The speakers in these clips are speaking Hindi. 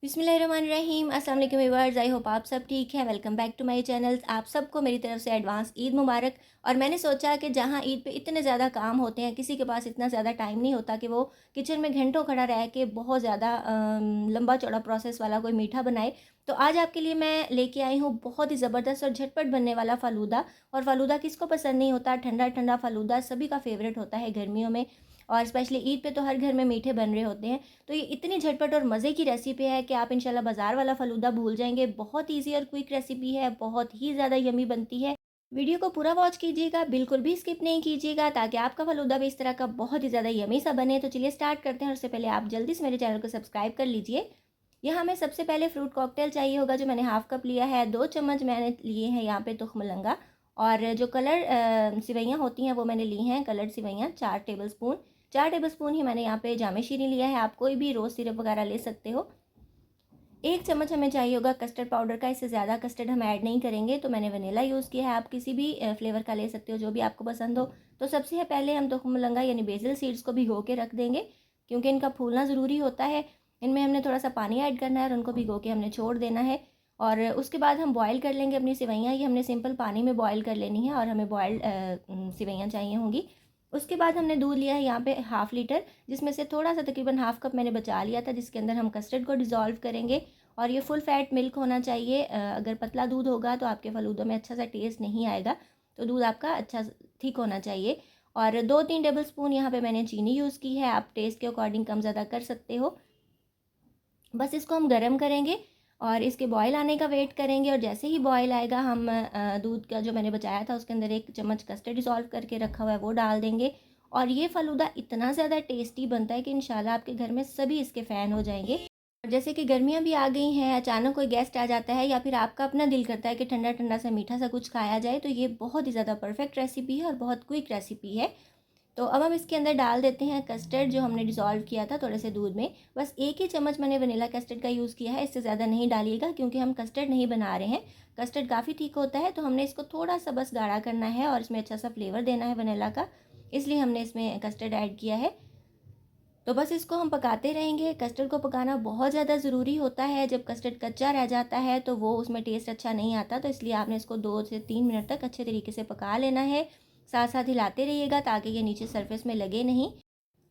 बिस्मिल्लाहिर्रहमानिर्रहीम। अस्सलाम वालेकुम व्यूअर्स, आई होप आप सब ठीक हैं। Welcome back to my channels. आप सबको मेरी तरफ से एडवांस ईद मुबारक। और मैंने सोचा कि जहां ईद पे इतने ज़्यादा काम होते हैं, किसी के पास इतना ज़्यादा टाइम नहीं होता कि वो किचन में घंटों खड़ा रह के बहुत ज़्यादा लंबा चौड़ा प्रोसेस वाला कोई मीठा बनाए। तो आज आपके लिए मैं लेके आई हूँ बहुत ही ज़बरदस्त और झटपट बनने वाला फ़ालूदा। और फ़ालूदा किसको पसंद नहीं होता, ठंडा ठंडा फ़ालूदा सभी का फेवरेट होता है गर्मियों में। और स्पेशली ईद पे तो हर घर में मीठे बन रहे होते हैं। तो ये इतनी झटपट और मज़े की रेसिपी है कि आप इंशाल्लाह बाज़ार वाला फ़ालूदा भूल जाएँगे। बहुत ईज़ी और क्विक रेसिपी है, बहुत ही ज़्यादा यम्मी बनती है। वीडियो को पूरा वॉच कीजिएगा, बिल्कुल भी स्किप नहीं कीजिएगा, ताकि आपका फ़ालूदा भी इस तरह का बहुत ही ज़्यादा यम्मी सा बने। तो चलिए स्टार्ट करते हैं। और उससे पहले आप जल्दी से मेरे चैनल को सब्सक्राइब कर लीजिए। यहाँ हमें सबसे पहले फ्रूट कॉकटेल चाहिए होगा, जो मैंने हाफ़ कप लिया है। 2 चम्मच मैंने लिए हैं यहाँ पे तुख्म लंगा। और जो कलर सिवैयाँ होती हैं वो मैंने ली हैं, कलर्ड सिवैयाँ 4 टेबलस्पून। 4 टेबलस्पून ही मैंने यहाँ पे जामे शीरी लिया है। आप कोई भी रोज़ सिरप वगैरह ले सकते हो। 1 चम्मच हमें चाहिए होगा कस्टर्ड पाउडर का। इससे ज़्यादा कस्टर्ड हम ऐड नहीं करेंगे। तो मैंने वनीला यूज़ किया है, आप किसी भी फ्लेवर का ले सकते हो, जो भी आपको पसंद हो। तो सबसे पहले हम तुख्म लंगा यानी बेसिल सीड्स को भिगो के रख देंगे, क्योंकि इनका फूलना ज़रूरी होता है। इनमें हमने थोड़ा सा पानी ऐड करना है और उनको भिगो के हमने छोड़ देना है। और उसके बाद हम बॉयल कर लेंगे अपनी सिवैयाँ। ये हमने सिंपल पानी में बॉयल कर लेनी है और हमें बॉयल्ड सिवैयाँ चाहिए होंगी। उसके बाद हमने दूध लिया है यहाँ पे हाफ़ लीटर, जिसमें से थोड़ा सा तकरीबन हाफ़ कप मैंने बचा लिया था, जिसके अंदर हम कस्टर्ड को डिज़ोल्व करेंगे। और ये फुल फैट मिल्क होना चाहिए। अगर पतला दूध होगा तो आपके फ़ालूदों में अच्छा सा टेस्ट नहीं आएगा। तो दूध आपका अच्छा थिक होना चाहिए। और 2-3 टेबल स्पून यहाँ पे मैंने चीनी यूज़ की है, आप टेस्ट के अकॉर्डिंग कम ज़्यादा कर सकते हो। बस इसको हम गर्म करेंगे और इसके बॉयल आने का वेट करेंगे। और जैसे ही बॉयल आएगा, हम दूध का जो मैंने बचाया था उसके अंदर 1 चम्मच कस्टर्ड डिज़ोल्व करके रखा हुआ है वो डाल देंगे। और ये फ़ालूदा इतना ज़्यादा टेस्टी बनता है कि इंशाल्लाह आपके घर में सभी इसके फ़ैन हो जाएंगे। और जैसे कि गर्मियाँ भी आ गई हैं, अचानक कोई गेस्ट आ जाता है या फिर आपका अपना दिल करता है कि ठंडा ठंडा सा मीठा सा कुछ खाया जाए, तो ये बहुत ही ज़्यादा परफेक्ट रेसिपी है और बहुत क्विक रेसिपी है। तो अब हम इसके अंदर डाल देते हैं कस्टर्ड, जो हमने डिज़ोल्व किया था थोड़े से दूध में। बस 1 ही चम्मच मैंने वनीला कस्टर्ड का यूज़ किया है, इससे ज़्यादा नहीं डालिएगा, क्योंकि हम कस्टर्ड नहीं बना रहे हैं। कस्टर्ड काफ़ी ठीक होता है, तो हमने इसको थोड़ा सा बस गाढ़ा करना है और इसमें अच्छा सा फ्लेवर देना है वनीला का, इसलिए हमने इसमें कस्टर्ड ऐड किया है। तो बस इसको हम पकाते रहेंगे। कस्टर्ड को पकाना बहुत ज़्यादा ज़रूरी होता है। जब कस्टर्ड कच्चा रह जाता है तो वो उसमें टेस्ट अच्छा नहीं आता, तो इसलिए आपने इसको 2 से 3 मिनट तक अच्छे तरीके से पका लेना है। साथ साथ हिलाते रहिएगा ताकि ये नीचे सरफेस में लगे नहीं।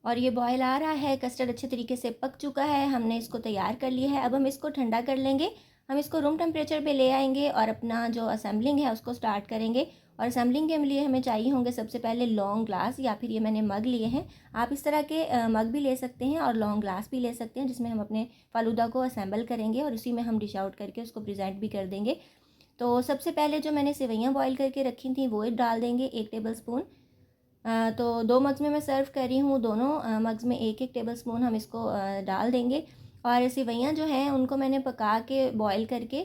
और ये बॉयल आ रहा है, कस्टर्ड अच्छे तरीके से पक चुका है, हमने इसको तैयार कर लिया है। अब हम इसको ठंडा कर लेंगे। हम इसको रूम टेम्परेचर पे ले आएंगे और अपना जो असेंबलिंग है उसको स्टार्ट करेंगे। और असेंबलिंग के लिए हमें चाहिए होंगे सबसे पहले लॉन्ग ग्लास, या फिर ये मैंने मग लिए हैं। आप इस तरह के मग भी ले सकते हैं और लॉन्ग ग्लास भी ले सकते हैं, जिसमें हम अपने फ़ालूदा को असेंबल करेंगे और उसी में हम डिश आउट करके उसको प्रेजेंट भी कर देंगे। तो सबसे पहले जो मैंने सेवइयाँ बॉयल करके रखी थी वो डाल देंगे, 1 टेबल स्पून। तो 2 मग्स में मैं सर्व कर रही हूँ, दोनों मग्स में 1-1 टेबलस्पून हम इसको डाल देंगे। और सेवइयाँ जो हैं उनको मैंने पका के बॉयल करके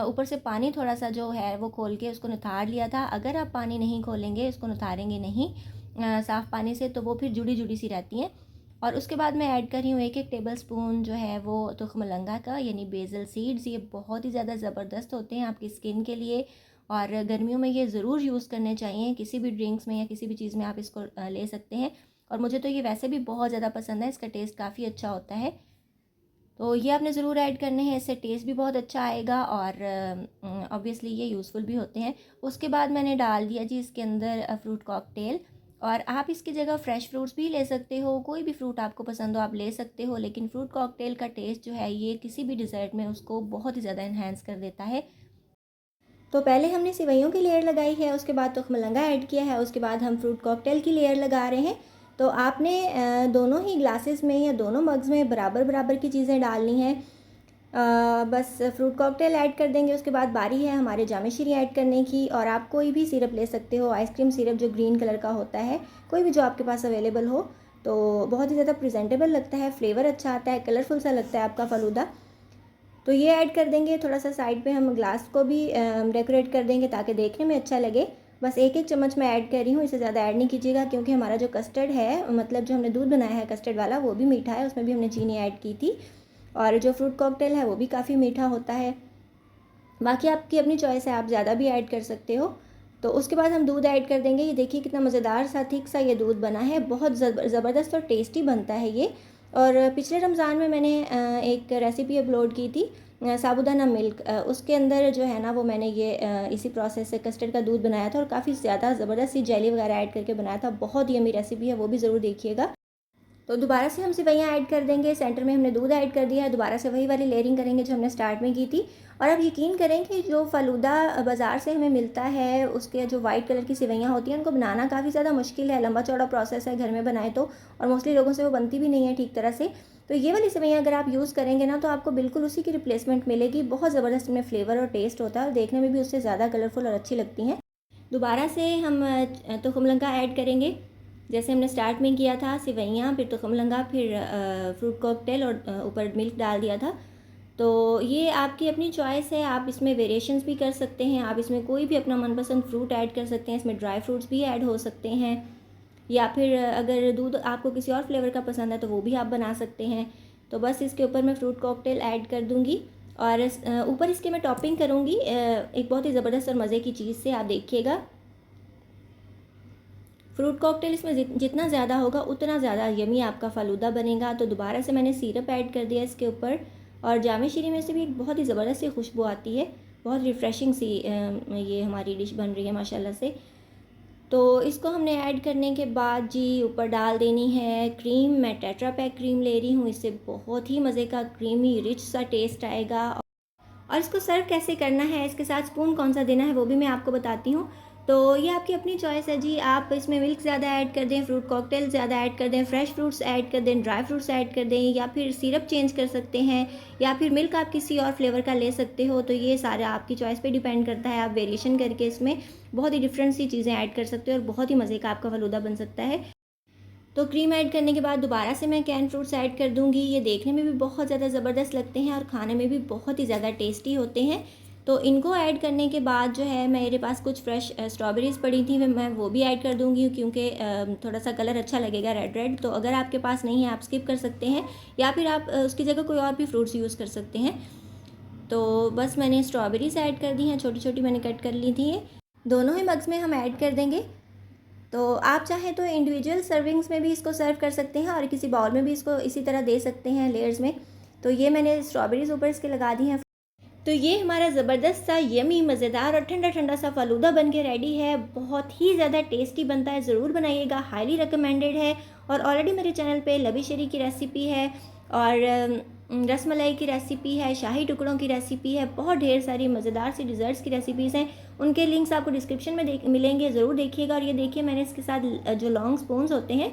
ऊपर से पानी थोड़ा सा जो है वो खोल के उसको निथार लिया था। अगर आप पानी नहीं खोलेंगे, इसको निथारेंगे नहीं साफ़ पानी से, तो वो फिर जुड़ी जुड़ी सी रहती हैं। और उसके बाद मैं ऐड कर रही हूँ 1-1 टेबलस्पून जो है वो तुख्म लंगा का, यानी बेसल सीड्स। ये बहुत ही ज़्यादा ज़बरदस्त होते हैं आपकी स्किन के लिए। और गर्मियों में ये ज़रूर यूज़ करने चाहिए, किसी भी ड्रिंक्स में या किसी भी चीज़ में आप इसको ले सकते हैं। और मुझे तो ये वैसे भी बहुत ज़्यादा पसंद है, इसका टेस्ट काफ़ी अच्छा होता है। तो ये आपने ज़रूर ऐड करने हैं, इससे टेस्ट भी बहुत अच्छा आएगा और ऑब्वियसली ये यूज़फुल भी होते हैं। उसके बाद मैंने डाल दिया जी इसके अंदर फ्रूट कॉकटेल। और आप इसकी जगह फ्रेश फ्रूट्स भी ले सकते हो, कोई भी फ्रूट आपको पसंद हो आप ले सकते हो, लेकिन फ्रूट कॉकटेल का टेस्ट जो है ये किसी भी डिज़र्ट में उसको बहुत ही ज़्यादा इन्हेंस कर देता है। तो पहले हमने सेवइयों की लेयर लगाई है, उसके बाद तुख्म लंगा ऐड किया है, उसके बाद हम फ्रूट कॉकटेल की लेयर लगा रहे हैं। तो आपने दोनों ही ग्लासेस में या दोनों मग्स में बराबर बराबर की चीज़ें डालनी हैं। बस फ्रूट कॉकटेल ऐड कर देंगे, उसके बाद बारी है हमारे जामे शीरी ऐड करने की। और आप कोई भी सिरप ले सकते हो, आइसक्रीम सिरप जो ग्रीन कलर का होता है, कोई भी जो आपके पास अवेलेबल हो। तो बहुत ही ज़्यादा प्रेजेंटेबल लगता है, फ्लेवर अच्छा आता है, कलरफुल सा लगता है आपका फ़ालूदा। तो ये ऐड कर देंगे। थोड़ा सा साइड पे हम ग्लास को भी डेकोरेट कर देंगे ताकि देखने में अच्छा लगे। बस 1-1 चम्मच मैं ऐड कर रही हूँ, इससे ज़्यादा ऐड नहीं कीजिएगा, क्योंकि हमारा जो कस्टर्ड है, मतलब जो हमने दूध बनाया है कस्टर्ड वाला, वो भी मीठा है, उसमें भी हमने चीनी ऐड की थी। और जो फ्रूट कॉकटेल है वो भी काफ़ी मीठा होता है। बाकी आपकी अपनी चॉइस है, आप ज़्यादा भी ऐड कर सकते हो। तो उसके बाद हम दूध ऐड कर देंगे। ये देखिए कितना मज़ेदार सा थिक सा ये दूध बना है, बहुत ज़बरदस्त और टेस्टी बनता है ये। और पिछले रमज़ान में मैंने एक रेसिपी अपलोड की थी साबूदाना मिल्क, उसके अंदर जो है ना वो मैंने ये इसी प्रोसेस से कस्टर्ड का दूध बनाया था और काफ़ी ज़्यादा ज़बरदस्त सी जेली वगैरह ऐड करके बनाया था। बहुत यम्मी रेसिपी है, वो भी ज़रूर देखिएगा। तो दोबारा से हम सेवइयाँ ऐड कर देंगे। सेंटर में हमने दूध ऐड कर दिया है। दोबारा से वही वाली लेयरिंग करेंगे जो हमने स्टार्ट में की थी। और अब यकीन करें कि जो फ़ालूदा बाज़ार से हमें मिलता है, उसके जो वाइट कलर की सेवइयाँ होती हैं, उनको बनाना काफ़ी ज़्यादा मुश्किल है, लंबा चौड़ा प्रोसेस है घर में बनाए तो, और मोस्टली लोगों से वो बनती भी नहीं है ठीक तरह से। तो ये वाली सेवइयाँ अगर आप यूज़ करेंगे ना, तो आपको बिल्कुल उसी की रिप्लेसमेंट मिलेगी। बहुत ज़बरदस्त इनमें फ्लेवर और टेस्ट होता है और देखने में भी उससे ज़्यादा कलरफुल और अच्छी लगती हैं। दोबारा से हम तुखमलंगा ऐड करेंगे। जैसे हमने स्टार्ट में किया था सेवइयाँ, फिर तुखमलंगा, फिर फ्रूट कॉकटेल और ऊपर मिल्क डाल दिया था। तो ये आपकी अपनी चॉइस है, आप इसमें वेरिएशंस भी कर सकते हैं, आप इसमें कोई भी अपना मनपसंद फ्रूट ऐड कर सकते हैं, इसमें ड्राई फ्रूट्स भी ऐड हो सकते हैं, या फिर अगर दूध आपको किसी और फ्लेवर का पसंद है तो वो भी आप बना सकते हैं। तो बस इसके ऊपर मैं फ्रूट कॉकटेल ऐड कर दूँगी और ऊपर इसके मैं टॉपिंग करूँगी एक बहुत ही ज़बरदस्त और मज़े की चीज़ से, आप देखिएगा। फ्रूट कॉकटेल इसमें जितना ज़्यादा होगा उतना ज़्यादा यमी आपका फ़ालूदा बनेगा। तो दोबारा से मैंने सिरप ऐड कर दिया इसके ऊपर, और जामे शीरी में से भी एक बहुत ही ज़बरदस्त सी खुशबू आती है, बहुत रिफ़्रेशिंग सी ये हमारी डिश बन रही है माशाल्लाह से। तो इसको हमने ऐड करने के बाद जी ऊपर डाल देनी है क्रीम। मैं टेट्रा पैक क्रीम ले रही हूँ, इससे बहुत ही मज़े का क्रीमी रिच सा टेस्ट आएगा। और इसको सर्व कैसे करना है, इसके साथ स्पून कौन सा देना है, वो भी मैं आपको बताती हूँ। तो ये आपकी अपनी चॉइस है जी, आप इसमें मिल्क ज़्यादा ऐड कर दें, फ्रूट कॉकटेल ज़्यादा ऐड कर दें, फ्रेश फ्रूट्स ऐड कर दें, ड्राई फ्रूट्स ऐड कर दें, या फिर सिरप चेंज कर सकते हैं, या फिर मिल्क आप किसी और फ्लेवर का ले सकते हो। तो ये सारा आपकी चॉइस पे डिपेंड करता है, आप वेरिएशन करके इसमें बहुत ही डिफरेंट सी चीज़ें ऐड कर सकते हो और बहुत ही मज़े का आपका फ़लूदा बन सकता है। तो क्रीम ऐड करने के बाद दोबारा से मैं कैन फ्रूट्स ऐड कर दूँगी। ये देखने में भी बहुत ज़्यादा ज़बरदस्त लगते हैं और खाने में भी बहुत ही ज़्यादा टेस्टी होते हैं। तो इनको ऐड करने के बाद जो है मेरे पास कुछ फ्रेश स्ट्रॉबेरीज़ पड़ी थी, मैं वो भी ऐड कर दूँगी क्योंकि थोड़ा सा कलर अच्छा लगेगा रेड रेड। तो अगर आपके पास नहीं है आप स्किप कर सकते हैं, या फिर आप उसकी जगह कोई और भी फ्रूट्स यूज़ कर सकते हैं। तो बस मैंने स्ट्रॉबेरीज़ ऐड कर दी हैं, छोटी-छोटी मैंने कट कर ली थी ये। दोनों ही मग्स में हम ऐड कर देंगे। तो आप चाहें तो इंडिविजुअल सर्विंग्स में भी इसको सर्व कर सकते हैं और किसी बाउल में भी इसको इसी तरह दे सकते हैं लेयर्स में। तो ये मैंने स्ट्रॉबेरीज़ ऊपर इसके लगा दी हैं। तो ये हमारा ज़बरदस्त सा यमी मज़ेदार और ठंडा ठंडा सा फ़ालूदा बन के रेडी है। बहुत ही ज़्यादा टेस्टी बनता है, ज़रूर बनाइएगा, हाईली रिकमेंडेड है। और ऑलरेडी मेरे चैनल पे लबी शेरी की रेसिपी है और रसमलाई की रेसिपी है, शाही टुकड़ों की रेसिपी है, बहुत ढेर सारी मज़ेदार सी डिज़र्ट्स की रेसिपीज़ हैं। उनके लिंक्स आपको डिस्क्रिप्शन में मिलेंगे, ज़रूर देखिएगा। और ये देखिए मैंने इसके साथ जो लॉन्ग स्पून्स होते हैं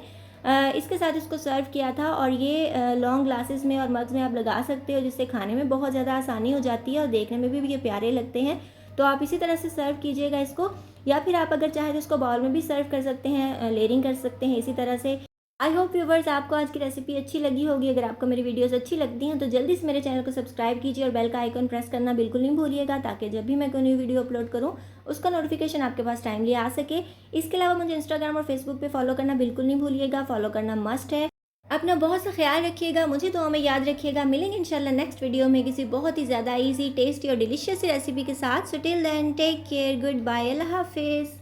इसके साथ इसको सर्व किया था, और ये लॉन्ग ग्लासेस में और मग्स में आप लगा सकते हो, जिससे खाने में बहुत ज़्यादा आसानी हो जाती है और देखने में भी ये प्यारे लगते हैं। तो आप इसी तरह से सर्व कीजिएगा इसको, या फिर आप अगर चाहें तो इसको बाउल में भी सर्व कर सकते हैं, लेयरिंग कर सकते हैं इसी तरह से। आई होप व्यूवर्स आपको आज की रेसिपी अच्छी लगी होगी। अगर आपको मेरी वीडियोस अच्छी लगती हैं तो जल्दी से मेरे चैनल को सब्सक्राइब कीजिए और बेल का आइकन प्रेस करना बिल्कुल नहीं भूलिएगा, ताकि जब भी मैं कोई नई वीडियो अपलोड करूं उसका नोटिफिकेशन आपके पास टाइमली आ सके। इसके अलावा मुझे इंस्टाग्राम और फेसबुक पे फॉलो करना बिल्कुल नहीं भूलिएगा, फॉलो करना मस्ट है। अपना बहुत सा ख्याल रखिएगा, मुझे दुआ में याद रखिएगा। मिलेंगे इंशाल्लाह नेक्स्ट वीडियो में किसी बहुत ही ज़्यादा ईजी, टेस्टी और डिलीशियस रेसिपी के साथ। So till then take care, good bye, अल्लाह हाफिज़।